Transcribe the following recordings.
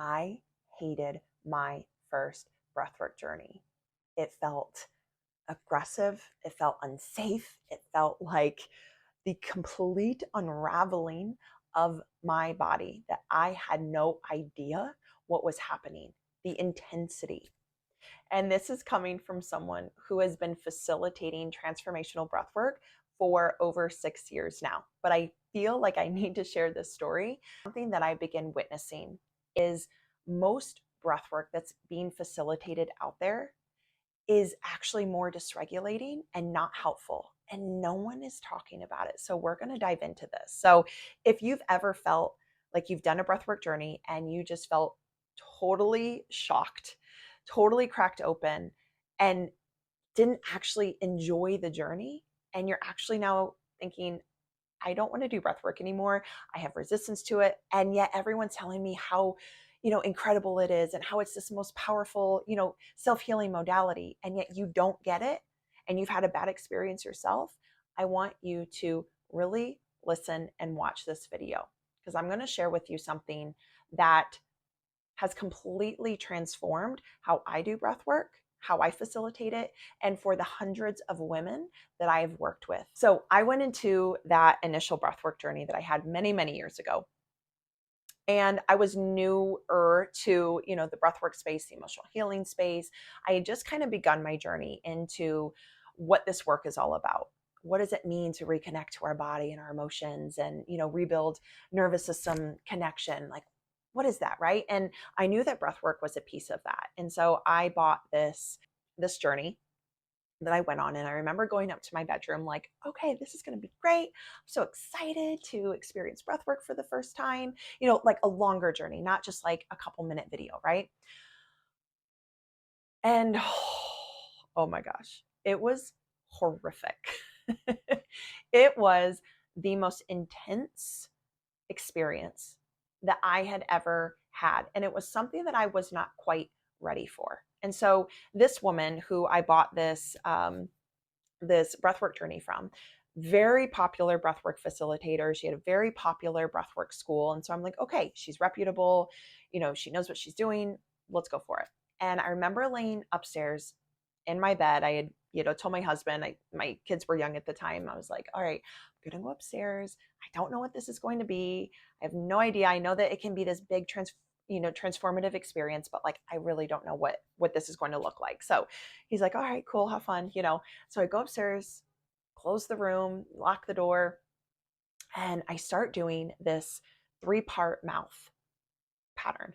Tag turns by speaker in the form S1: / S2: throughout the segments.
S1: I hated my first breathwork journey. It felt aggressive. It felt unsafe. It felt like the complete unraveling of my body, that I had no idea what was happening, the intensity. And this is coming from someone who has been facilitating transformational breathwork for over 6 years now. But I feel like I need to share this story. Something that I begin witnessing is most breathwork that's being facilitated out there is actually more dysregulating and not helpful. And no one is talking about it. So we're going to dive into this. So if you've ever felt like you've done a breathwork journey and you just felt totally shocked, totally cracked open, and didn't actually enjoy the journey, and you're actually now thinking, I don't want to do breath work anymore. I have resistance to it. And yet everyone's telling me how, incredible it is and how it's this most powerful, self-healing modality. And yet you don't get it and you've had a bad experience yourself. I want you to really listen and watch this video, because I'm going to share with you something that has completely transformed how I do breath work, how I facilitate it, and for the hundreds of women that I've worked with. So I went into that initial breathwork journey that I had many, many years ago. And I was newer to, the breathwork space, the emotional healing space. I had just kind of begun my journey into what this work is all about. What does it mean to reconnect to our body and our emotions and, rebuild nervous system connection? Like, what is that, right? And I knew that breathwork was a piece of that. And so I bought this journey that I went on. And I remember going up to my bedroom like, okay, this is going to be great. I'm so excited to experience breath work for the first time, like a longer journey, not just like a couple minute video, right? And oh my gosh, it was horrific. It was the most intense experience that I had ever had. And it was something that I was not quite ready for. And so this woman who I bought this breathwork journey from, very popular breathwork facilitator. She had a very popular breathwork school. And so I'm like, okay, she's reputable. She knows what she's doing. Let's go for it. And I remember laying upstairs in my bed. I had, told my husband, my kids were young at the time. I was like, all right, I'm going to go upstairs. I don't know what this is going to be. I have no idea. I know that it can be this big transformative experience, but like, I really don't know what this is going to look like. So he's like, all right, cool, have fun, So I go upstairs, close the room, lock the door, and I start doing this 3-part mouth pattern.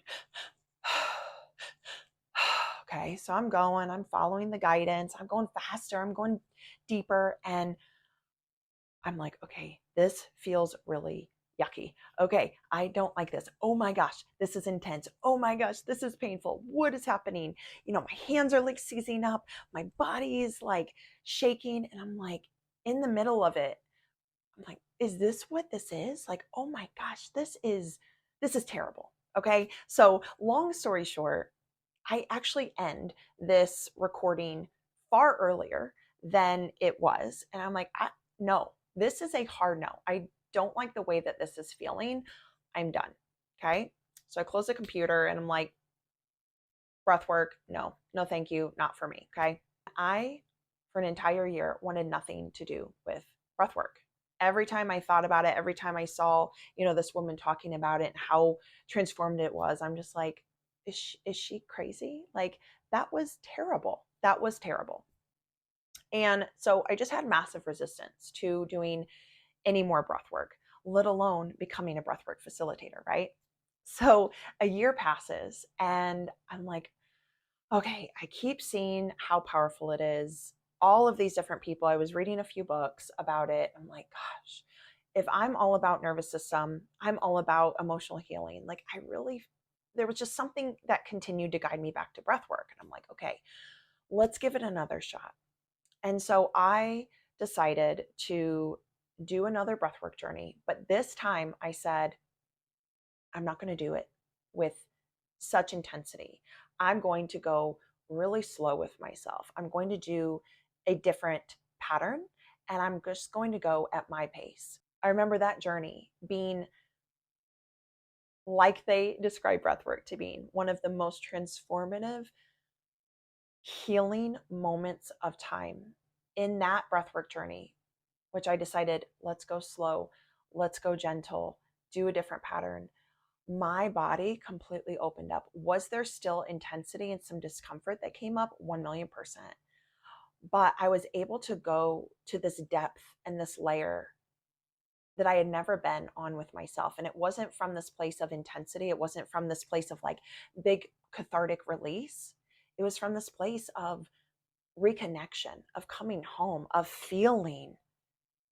S1: Okay, so I'm following the guidance, I'm going faster, I'm going deeper, and I'm like, okay, this feels really yucky. Okay, I don't like this. Oh my gosh, this is intense. Oh my gosh, this is painful. What is happening? My hands are like seizing up. My body is like shaking. And I'm like, in the middle of it, I'm like, is this what this is? Like, oh my gosh, this is terrible. Okay. So long story short, I actually end this recording far earlier than it was. And I'm like, no, this is a hard no. I don't like the way that this is feeling. I'm done. Okay. So I close the computer and I'm like, breath work, no, thank you, not for me. Okay. I, for an entire year, wanted nothing to do with breath work. Every time I thought about it, every time I saw, this woman talking about it and how transformed it was, I'm just like, is she crazy? Like, that was terrible. That was terrible. And so I just had massive resistance to doing any more breath work, let alone becoming a breathwork facilitator, right? So a year passes and I'm like, okay, I keep seeing how powerful it is. All of these different people, I was reading a few books about it. I'm like, gosh, if I'm all about nervous system, I'm all about emotional healing. Like, there was just something that continued to guide me back to breath work. And I'm like, okay, let's give it another shot. And so I decided to do another breathwork journey. But this time I said, I'm not going to do it with such intensity. I'm going to go really slow with myself. I'm going to do a different pattern and I'm just going to go at my pace. I remember that journey being like they describe breathwork to being one of the most transformative healing moments of time in that breathwork journey, which I decided, let's go slow, let's go gentle, do a different pattern. My body completely opened up. Was there still intensity and some discomfort that came up? 1,000,000%. But I was able to go to this depth and this layer that I had never been on with myself. And it wasn't from this place of intensity. It wasn't from this place of like big cathartic release. It was from this place of reconnection, of coming home, of feeling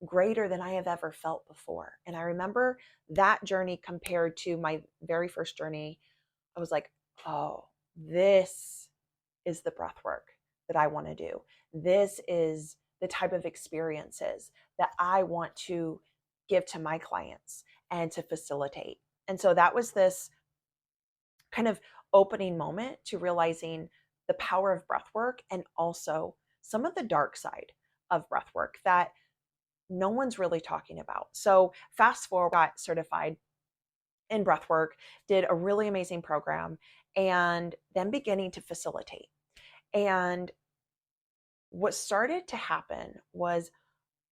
S1: greater than I have ever felt before. And I remember that journey compared to my very first journey. I was like, oh, this is the breath work that I want to do. This is the type of experiences that I want to give to my clients and to facilitate. And so that was this kind of opening moment to realizing the power of breath work and also some of the dark side of breath work that no one's really talking about. So fast forward, got certified in breathwork, did a really amazing program, and then beginning to facilitate. And what started to happen was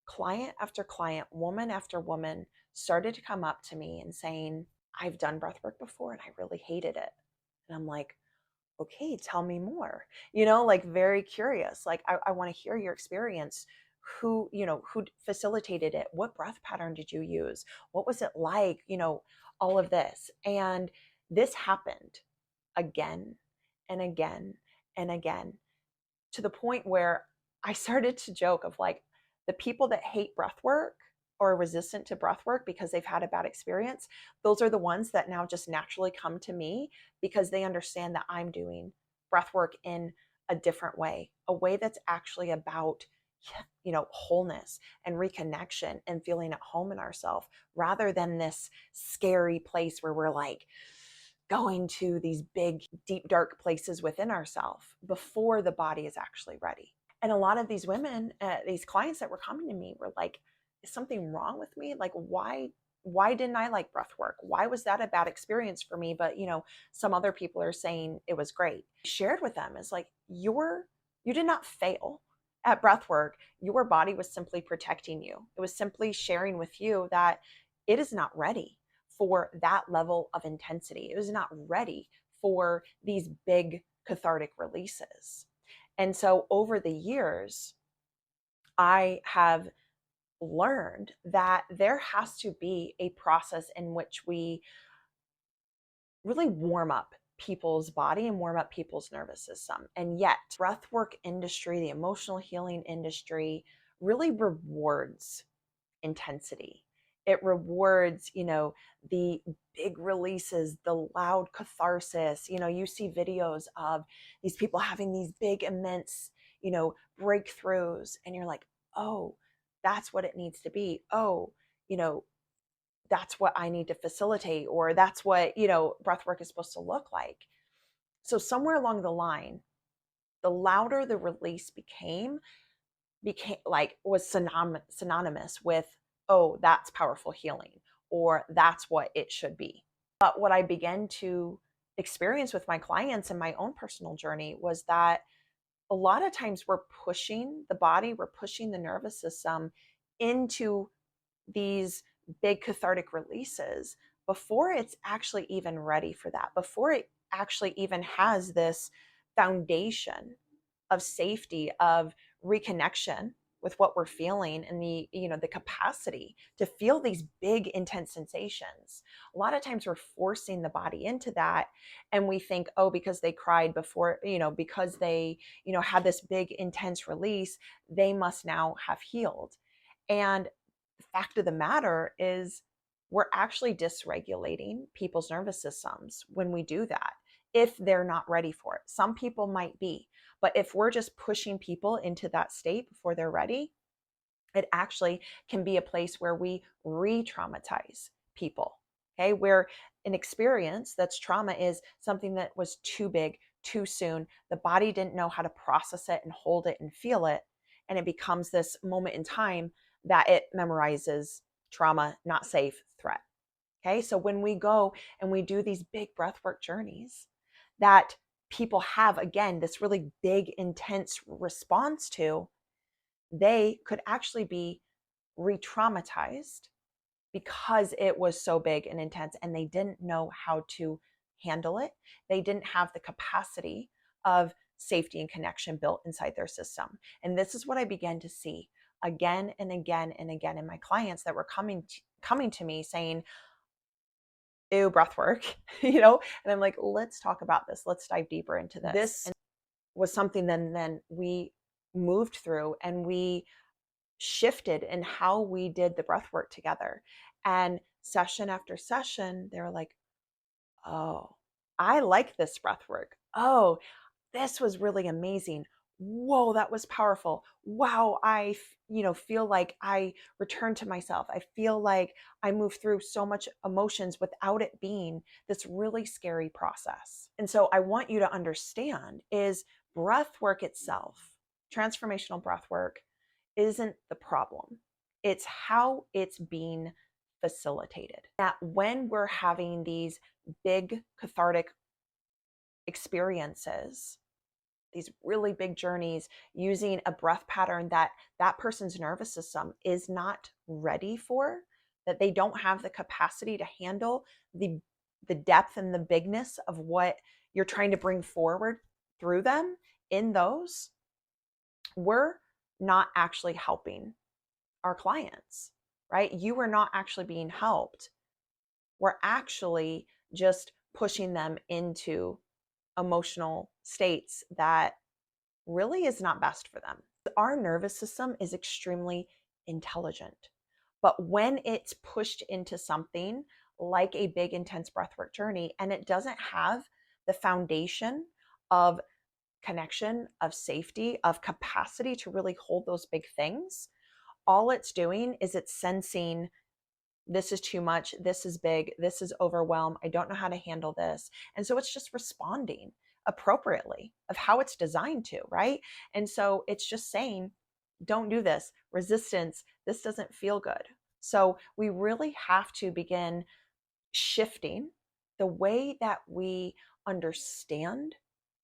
S1: client after client, woman after woman started to come up to me and saying, I've done breathwork before and I really hated it. And I'm like, okay, tell me more, like very curious. Like, I want to hear your experience. Who facilitated it? What breath pattern did you use? What was it like? All of this. And this happened again and again and again, to the point where I started to joke of like, the people that hate breath work or are resistant to breath work because they've had a bad experience, those are the ones that now just naturally come to me because they understand that I'm doing breath work in a different way, a way that's actually about wholeness and reconnection and feeling at home in ourselves, rather than this scary place where we're like going to these big, deep, dark places within ourselves before the body is actually ready. And a lot of these women, these clients that were coming to me were like, is something wrong with me? Like, why didn't I like breath work? Why was that a bad experience for me? But, some other people are saying it was great. Shared with them is like, you did not fail at breath work. Your body was simply protecting you. It was simply sharing with you that it is not ready for that level of intensity. It was not ready for these big cathartic releases. And so over the years, I have learned that there has to be a process in which we really warm up people's body and warm up people's nervous system. And yet, breathwork industry, the emotional healing industry, really rewards intensity. It rewards, the big releases, the loud catharsis. You see videos of these people having these big, immense, breakthroughs, and you're like, oh, that's what it needs to be. Oh, that's what I need to facilitate, or that's what, breath work is supposed to look like. So somewhere along the line, the louder the release became like, was synonymous with, oh, that's powerful healing, or that's what it should be. But what I began to experience with my clients and my own personal journey was that a lot of times we're pushing the body, we're pushing the nervous system into these big cathartic releases before it's actually even ready for that, before it actually even has this foundation of safety, of reconnection with what we're feeling, and the capacity to feel these big intense sensations. A lot of times we're forcing the body into that, and we think, oh, because they cried before, because they had this big intense release, they must now have healed. And the fact of the matter is, we're actually dysregulating people's nervous systems when we do that, if they're not ready for it. Some people might be, but if we're just pushing people into that state before they're ready, it actually can be a place where we re-traumatize people. Okay, where an experience that's trauma is something that was too big, too soon. The body didn't know how to process it and hold it and feel it. And it becomes this moment in time that it memorizes trauma, not safe, threat. Okay, so when we go and we do these big breathwork journeys that people have, again, this really big, intense response to, they could actually be re-traumatized because it was so big and intense and they didn't know how to handle it. They didn't have the capacity of safety and connection built inside their system. And this is what I began to see again and again and again in my clients that were coming to me saying, ew, breath work, and I'm like, let's talk about this. Let's dive deeper into this. This was something then we moved through and we shifted in how we did the breath work together. And session after session, they were like, oh, I like this breath work. Oh, this was really amazing. Whoa, that was powerful. Wow, I feel like I returned to myself. I feel like I moved through so much emotions without it being this really scary process. And so I want you to understand is breath work itself, transformational breath work, isn't the problem. It's how it's being facilitated. That when we're having these big cathartic experiences, these really big journeys using a breath pattern that that person's nervous system is not ready for, that they don't have the capacity to handle the depth and the bigness of what you're trying to bring forward through them in those, we're not actually helping our clients, right? You are not actually being helped. We're actually just pushing them into emotional states that really is not best for them. Our nervous system is extremely intelligent, but when it's pushed into something like a big, intense breathwork journey, and it doesn't have the foundation of connection, of safety, of capacity to really hold those big things, all it's doing is it's sensing, this is too much, this is big, this is overwhelm, I don't know how to handle this. And so it's just responding appropriately of how it's designed to, right? And so it's just saying, don't do this, resistance, this doesn't feel good. So we really have to begin shifting the way that we understand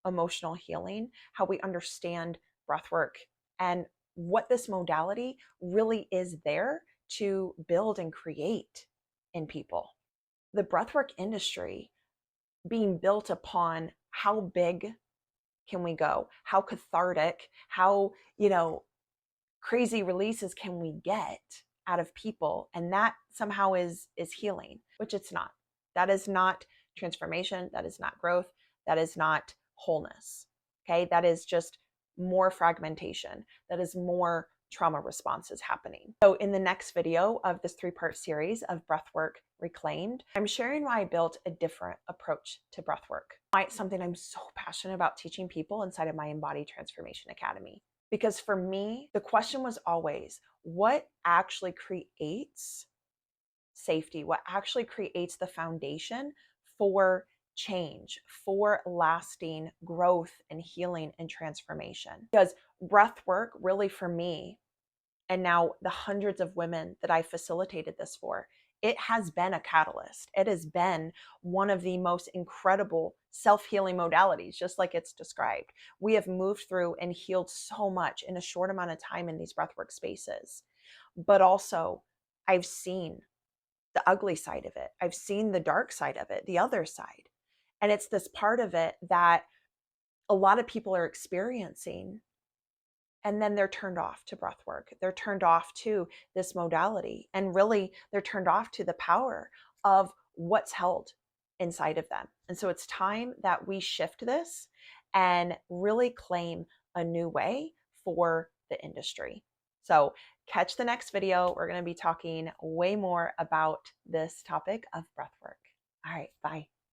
S1: emotional healing, how we understand breath work, and what this modality really is there to build and create in people. The breathwork industry being built upon how big can we go, how cathartic, how, crazy releases can we get out of people, and that somehow is healing, which it's not. That is not transformation, that is not growth, that is not wholeness. Okay, that is just more fragmentation, that is more trauma responses happening. So in the next video of this 3-part series of Breathwork Reclaimed, I'm sharing why I built a different approach to breathwork. Why it's something I'm so passionate about teaching people inside of my Embodied Transformation Academy. Because for me, the question was always, what actually creates safety? What actually creates the foundation for change, for lasting growth and healing and transformation? Because breath work really for me, and now the hundreds of women that I facilitated this for, it has been a catalyst. It has been one of the most incredible self-healing modalities, just like it's described. We have moved through and healed so much in a short amount of time in these breathwork spaces. But also, I've seen the ugly side of it. I've seen the dark side of it, the other side. And it's this part of it that a lot of people are experiencing, and then they're turned off to breath work. They're turned off to this modality. And really, they're turned off to the power of what's held inside of them. And so it's time that we shift this and really claim a new way for the industry. So catch the next video. We're going to be talking way more about this topic of breath work. All right, bye.